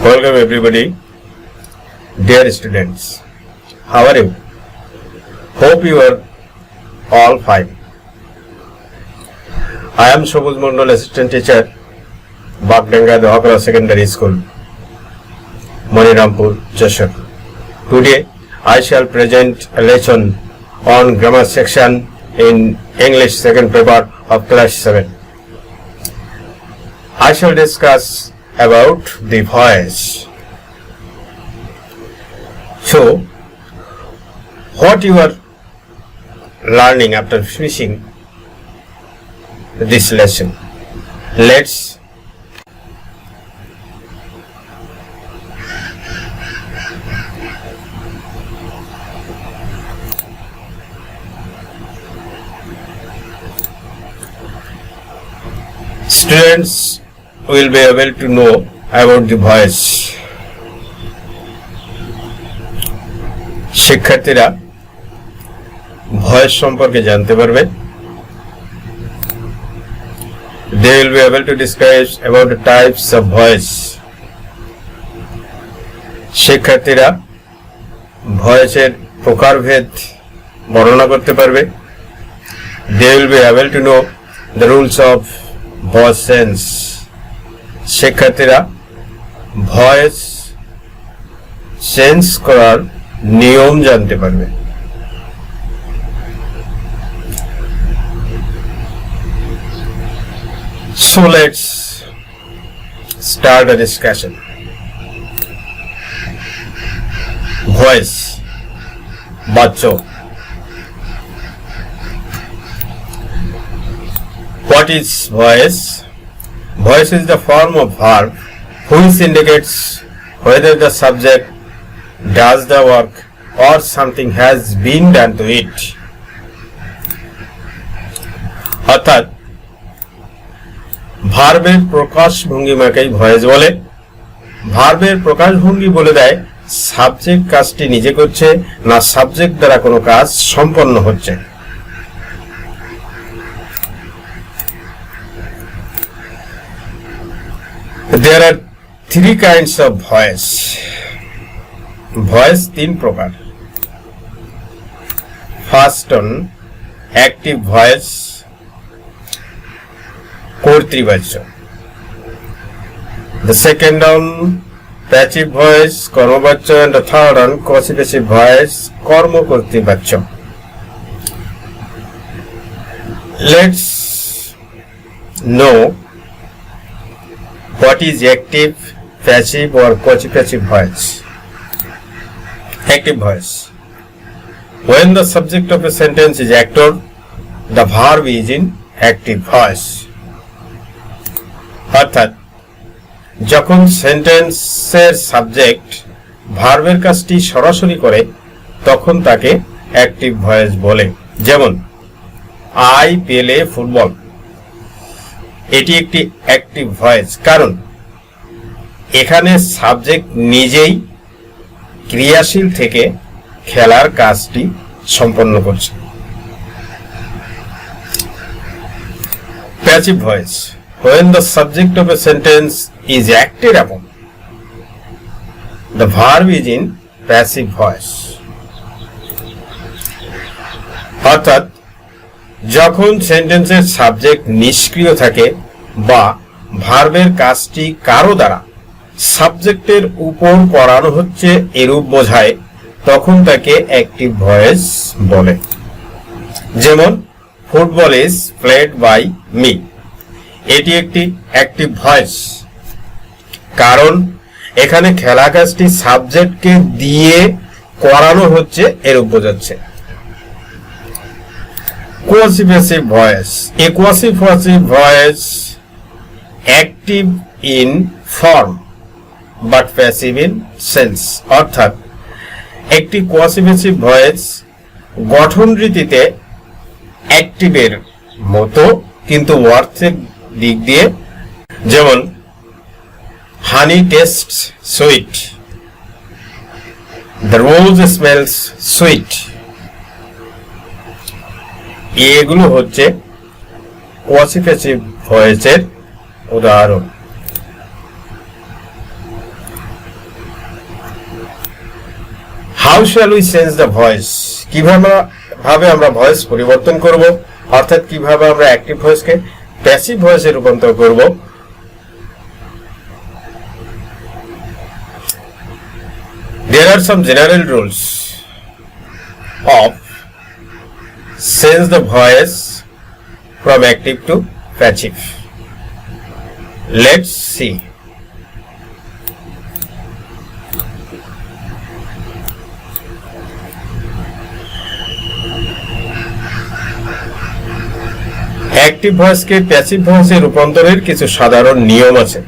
Welcome everybody, dear students. How are you? Hope you are all fine. I am Shobuz Mondol, assistant teacher, Bagdanga Dohakra Secondary School, Manirampur, Jashore. Today I shall present a lesson on grammar section in English second paper of class 7. I shall discuss about the voice. So, what you are learning after finishing this lesson? Let's students will be able to know about the voice. শিক্ষার্থীরা voice সম্পর্কে জানতে পারবে। They will be able to discuss about the types of voice. শিক্ষার্থীরা ভয়েসের প্রকারভেদ বর্ণনা করতে পারবে। They will be able to know the rules of voice sense. শিক্ষার্থীরা ভয়েস সেন্স করার নিয়ম জানতে পারবে। So let's start a discussion. Voice, বাচ্চো। What is voice? Voice is the form of verb which indicates whether the subject does the work or something has been done to it. অর্থাৎ ভার্বের প্রকাশ ভঙ্গিমাকেই voice বলে। ভার্বের প্রকাশ ভঙ্গি বলে দেয় subject কাজটি নিজে করছে না সাবজেক্ট দ্বারা কোনো কাজ সম্পন্ন হচ্ছে। There are three kinds of voice. Voice তিন প্রকার। First on active voice, কর্তৃবাচ্য। The second on passive voice, কর্মবাচ্য, and the third on quasi-passive voice, কর্মকর্তৃবাচ্য। Let's know what is active, passive or quasi-passive voice. Active voice. When the subject of a sentence is actor, the verb is in active voice. অর্থাৎ যখন সেন্টেন্সের subject ভার্বের কাজটি সরাসরি করে তখন তাকে active voice বলে। যেমন আই প্লে ফুটবল, এটি একটি অ্যাক্টিভ ভয়েস কারণ এখানে সাবজেক্ট নিজেই ক্রিয়াশীল থেকে খেলার কাজটি সম্পন্ন করছে। Passive voice, when the subject of a sentence is acted upon, the verb is in passive voice. অর্থাৎ যখন সেন্টেন্সের সাবজেক্ট নিষ্ক্রিয় থাকে বা ভার্বের কাজটি কারো দ্বারা সাবজেক্টের উপর করানো হচ্ছে এরূপ বোঝায় তখন তাকে অ্যাক্টিভ ভয়েস বলে। যেমন football is played by me, এটি একটি অ্যাক্টিভ ভয়েস কারণ এখানে খেলা কাজটি সাবজেক্টকে দিয়ে করানো হচ্ছে এরূপ বোঝাচ্ছে। quasi-passive voice, a quasi-passive voice active in form but passive in sense. অর্থাৎ একটি quasi-passive voice গঠন রীতিতে অ্যাক্টিভের মতো কিন্তু অর্থের দিক দিয়ে, যেমন honey tastes sweet, the rose smells sweet. এগুলো হচ্ছে quasi-passive ভয়েসের উদাহরণ। How shall we change the voice, কিভাবে আমরা ভয়েস পরিবর্তন করব, অর্থাৎ কিভাবে আমরা অ্যাক্টিভ ভয়েসকে প্যাসিভ ভয়েসে রূপান্তর করব। There are some general rules of change the voice from active to passive. Let's see. Active ভয়েসকে প্যাসিভ ভয়েসে রূপান্তরের কিছু সাধারণ নিয়ম আছে।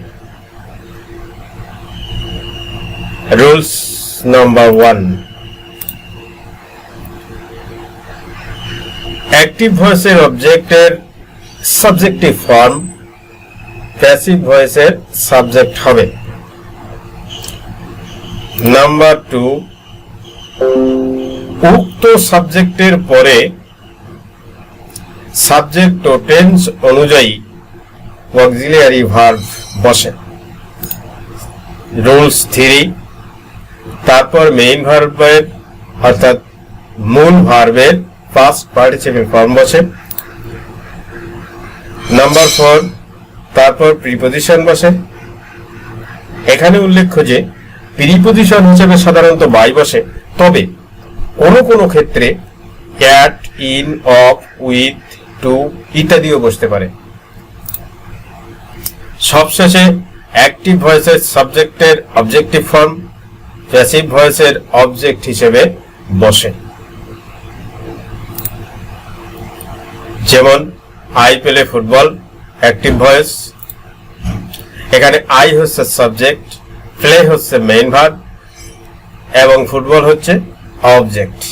রুলস নাম্বার 1, অ্যাক্টিভ ভয়েসের অবজেক্টের সাবজেক্টিভ ফর্ম প্যাসিভ ভয়েসের সাবজেক্ট হবে। নাম্বার 2, উক্ত সাবজেক্টের পরে সাবজেক্ট ও টেন্স অনুযায়ী অক্সিলিয়ারি ভার্ব বসে। রুলস 3, তারপর মেইন ভার্বের অর্থাৎ মূল ভার্বের পাস্ট পার্টিসিপেল ফর্ম বসে। নাম্বার 4, তারপর প্রিপোজিশন বসে। এখানে উল্লেখ্য যে প্রিপোজিশন হিসেবে সাধারণত বাই বসে, তবে কোনো ক্ষেত্রে at, in, of, with, to ইত্যাদিও বসতে পারে। সবশেষে অ্যাক্টিভ ভয়েসের সাবজেক্টের অবজেক্টিভ ফর্ম প্যাসিভ ভয়েসের অবজেক্ট হিসেবে বসে। যেমন I play football active voice, এখানে আই হচ্ছে সাবজেক্ট, প্লে হচ্ছে মেইন ভার্ব এবং ফুটবল হচ্ছে object.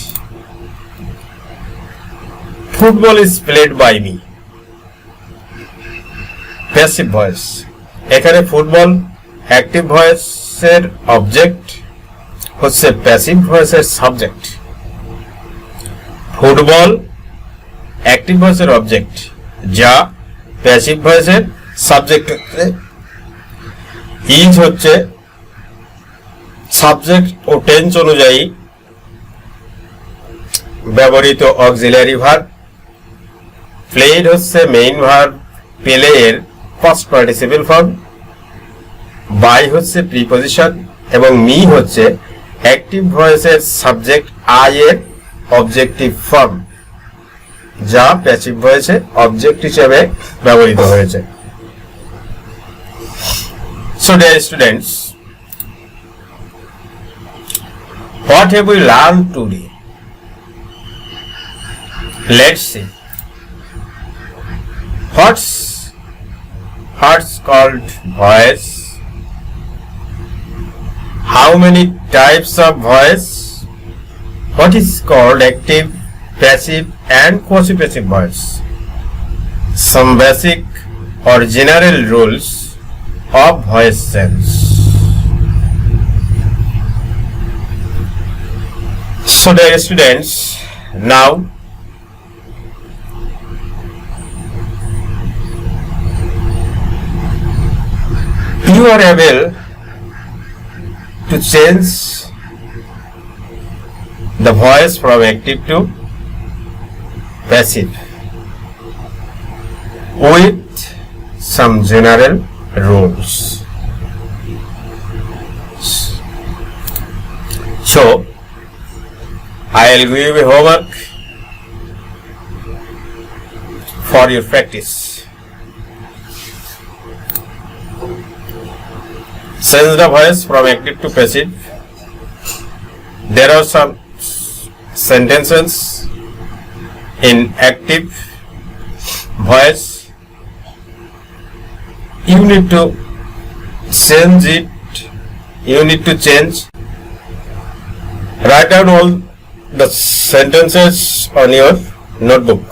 Football is played by me passive voice, এখানে ফুটবল অ্যাক্টিভ ভয়েসের অবজেক্ট হচ্ছে প্যাসিভ ভয়েসের সাবজেক্ট। ফুটবল অ্যাক্টিভ ভয়েসের অবজেক্ট যা প্যাসিভ ভয়েসের সাবজেক্ট হচ্ছে। ইজ হচ্ছে সাবজেক্ট ও টেন্স অনুযায়ী ব্যবহৃত অক্সিলিয়ারি ভার্ব। প্লেড হচ্ছে মেইন ভার্ব প্লে এর ফার্স্ট পার্টিসিপল ফর্ম। বাই হচ্ছে প্রিপোজিশন এবং মি হচ্ছে অ্যাক্টিভ ভয়েসের সাবজেক্ট আই এর অবজেক্টিভ ফর্ম যা প্যাসিভ ভয়েসে অবজেক্ট হিসেবে ব্যবহৃত হয়েছে। So dear students, what have we learned today? Let's see. What's called voice? How many types of voice? What is called active, passive and quasi-passive voice? Some basic or general rules of voice change. So dear students, now you are able to change the voice from active to passive with some general rules. So I'll give you a homework for your practice. Change the voice from active to passive. There are some sentences in active voice. You need to change it. You need to change. Write down all the sentences on your notebook.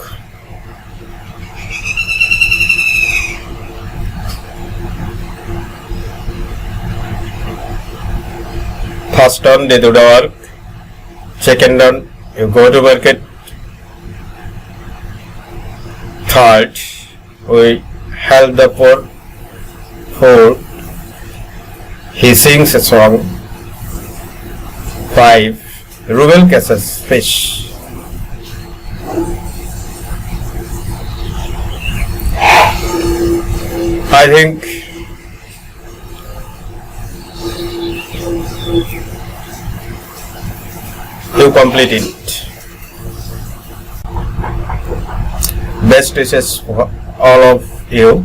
First on, they do the work. Second on, you go to market. Third, we help the poor. Fourth, he sings a song. 5, Rubel catches fish. I think you complete it. Best wishes for all of you.